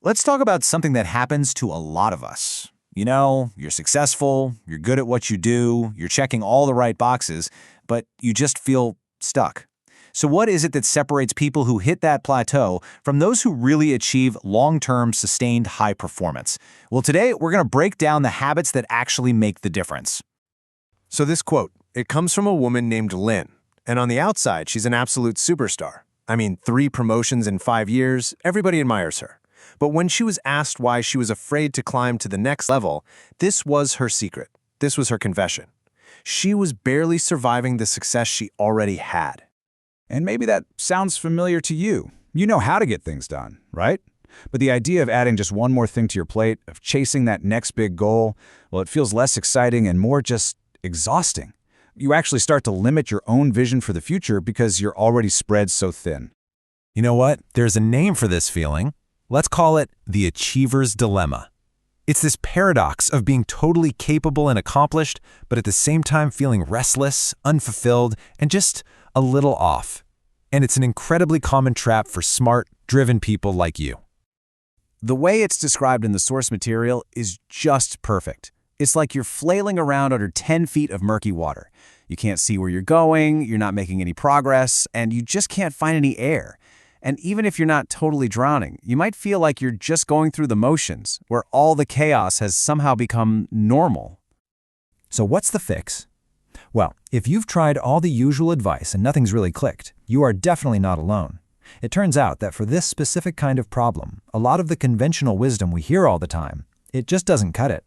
Let's talk about something that happens to a lot of us. You know, you're successful, you're good at what you do, you're checking all the right boxes, but you just feel stuck. So what is it that separates people who hit that plateau from those who really achieve long-term, sustained high performance? Well, today we're going to break down the habits that actually make the difference. So this quote, it comes from a woman named Lynn, and on the outside, she's an absolute superstar. I mean, 3 promotions in 5 years, everybody admires her. But when she was asked why she was afraid to climb to the next level, this was her secret. This was her confession. She was barely surviving the success she already had. And maybe that sounds familiar to you. You know how to get things done, right? But the idea of adding just one more thing to your plate, of chasing that next big goal, well, it feels less exciting and more just exhausting. You actually start to limit your own vision for the future because you're already spread so thin. You know what? There's a name for this feeling. Let's call it the achiever's dilemma. It's this paradox of being totally capable and accomplished, but at the same time feeling restless, unfulfilled, and just a little off. And it's an incredibly common trap for smart, driven people like you. The way it's described in the source material is just perfect. It's like you're flailing around under 10 feet of murky water. You can't see where you're going, you're not making any progress, and you just can't find any air. And even if you're not totally drowning, you might feel like you're just going through the motions, where all the chaos has somehow become normal. So what's the fix? Well, if you've tried all the usual advice and nothing's really clicked, you are definitely not alone. It turns out that for this specific kind of problem, a lot of the conventional wisdom we hear all the time, it just doesn't cut it.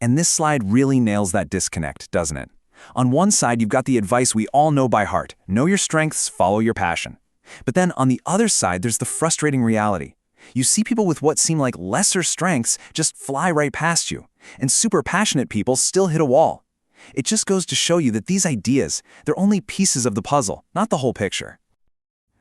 And this slide really nails that disconnect, doesn't it? On one side, you've got the advice we all know by heart. Know your strengths, follow your passion. But then on the other side, there's the frustrating reality. You see people with what seem like lesser strengths just fly right past you, and super passionate people still hit a wall. It just goes to show you that these ideas, they're only pieces of the puzzle, not the whole picture.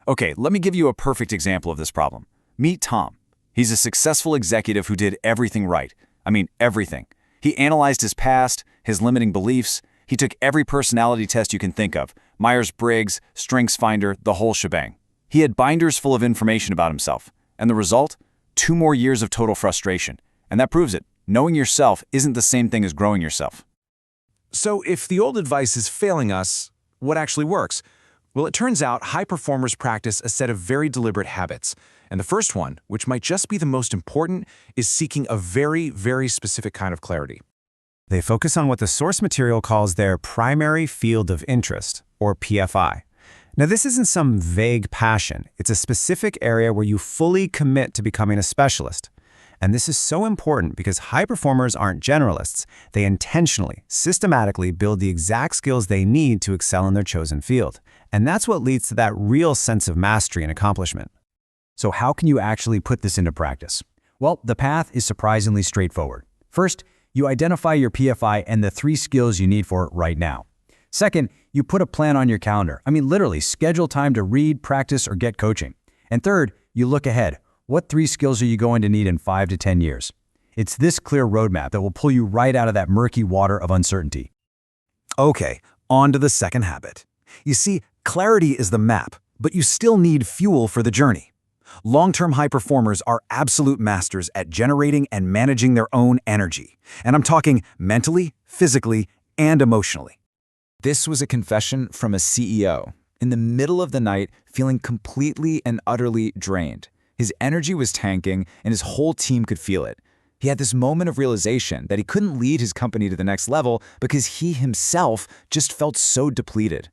Okay, let me give you a perfect example of this problem. Meet Tom. He's a successful executive who did everything right. I mean, everything. He analyzed his past, his limiting beliefs. He took every personality test you can think of, Myers-Briggs, StrengthsFinder, the whole shebang. He had binders full of information about himself. And the result? 2 more years of total frustration. And that proves it. Knowing yourself isn't the same thing as growing yourself. So if the old advice is failing us, what actually works? Well, it turns out high performers practice a set of very deliberate habits. And the first one, which might just be the most important, is seeking a very, very specific kind of clarity. They focus on what the source material calls their primary field of interest, or PFI. Now, this isn't some vague passion. It's a specific area where you fully commit to becoming a specialist. And this is so important because high performers aren't generalists. They intentionally, systematically build the exact skills they need to excel in their chosen field. And that's what leads to that real sense of mastery and accomplishment. So how can you actually put this into practice? Well, the path is surprisingly straightforward. First, you identify your PFI and the 3 skills you need for it right now. Second, you put a plan on your calendar. I mean, literally, schedule time to read, practice, or get coaching. And third, you look ahead. What 3 skills are you going to need in 5 to 10 years? It's this clear roadmap that will pull you right out of that murky water of uncertainty. Okay, on to the second habit. You see, clarity is the map, but you still need fuel for the journey. Long-term high performers are absolute masters at generating and managing their own energy. And I'm talking mentally, physically, and emotionally. This was a confession from a CEO, in the middle of the night, feeling completely and utterly drained. His energy was tanking, and his whole team could feel it. He had this moment of realization that he couldn't lead his company to the next level because he himself just felt so depleted.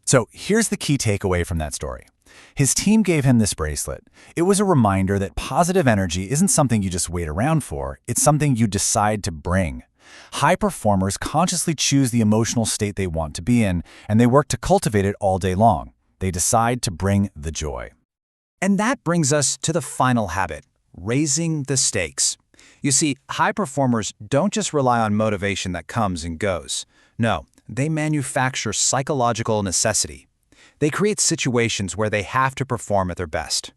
So here's the key takeaway from that story. His team gave him this bracelet. It was a reminder that positive energy isn't something you just wait around for, it's something you decide to bring. High performers consciously choose the emotional state they want to be in, and they work to cultivate it all day long. They decide to bring the joy. And that brings us to the final habit, raising the stakes. You see, high performers don't just rely on motivation that comes and goes. No, they manufacture psychological necessity. They create situations where they have to perform at their best.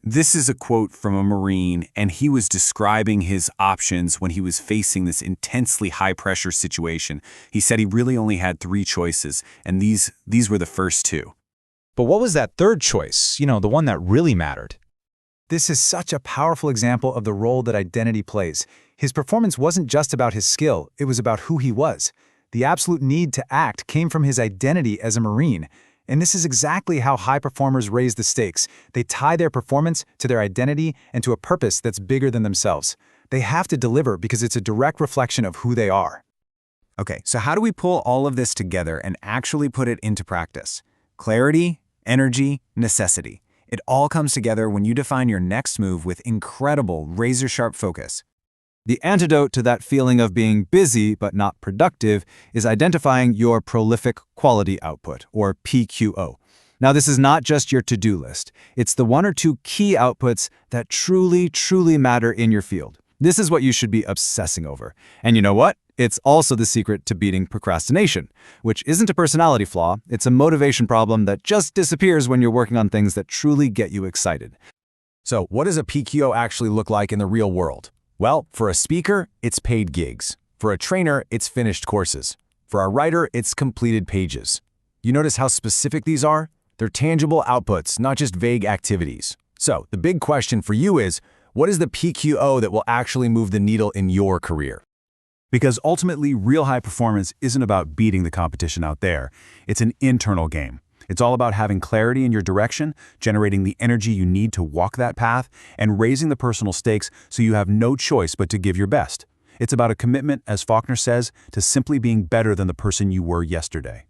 This is a quote from a Marine, and he was describing his options when he was facing this intensely high-pressure situation. He said he really only had 3 choices, and these were the first 2. But what was that third choice? You know, the one that really mattered. This is such a powerful example of the role that identity plays. His performance wasn't just about his skill, it was about who he was. The absolute need to act came from his identity as a Marine. And this is exactly how high performers raise the stakes. They tie their performance to their identity and to a purpose that's bigger than themselves. They have to deliver because it's a direct reflection of who they are. Okay, so how do we pull all of this together and actually put it into practice? Clarity, energy, necessity. It all comes together when you define your next move with incredible razor-sharp focus. The antidote to that feeling of being busy but not productive is identifying your prolific quality output, or PQO. Now, this is not just your to-do list. It's the 1 or 2 key outputs that truly matter in your field. This is what you should be obsessing over. And you know what? It's also the secret to beating procrastination, which isn't a personality flaw, it's a motivation problem that just disappears when you're working on things that truly get you excited. So, what does a PQO actually look like in the real world? Well, for a speaker, it's paid gigs. For a trainer, it's finished courses. For a writer, it's completed pages. You notice how specific these are? They're tangible outputs, not just vague activities. So, the big question for you is, what is the PQO that will actually move the needle in your career? Because ultimately, real high performance isn't about beating the competition out there. It's an internal game. It's all about having clarity in your direction, generating the energy you need to walk that path, and raising the personal stakes so you have no choice but to give your best. It's about a commitment, as Faulkner says, to simply being better than the person you were yesterday.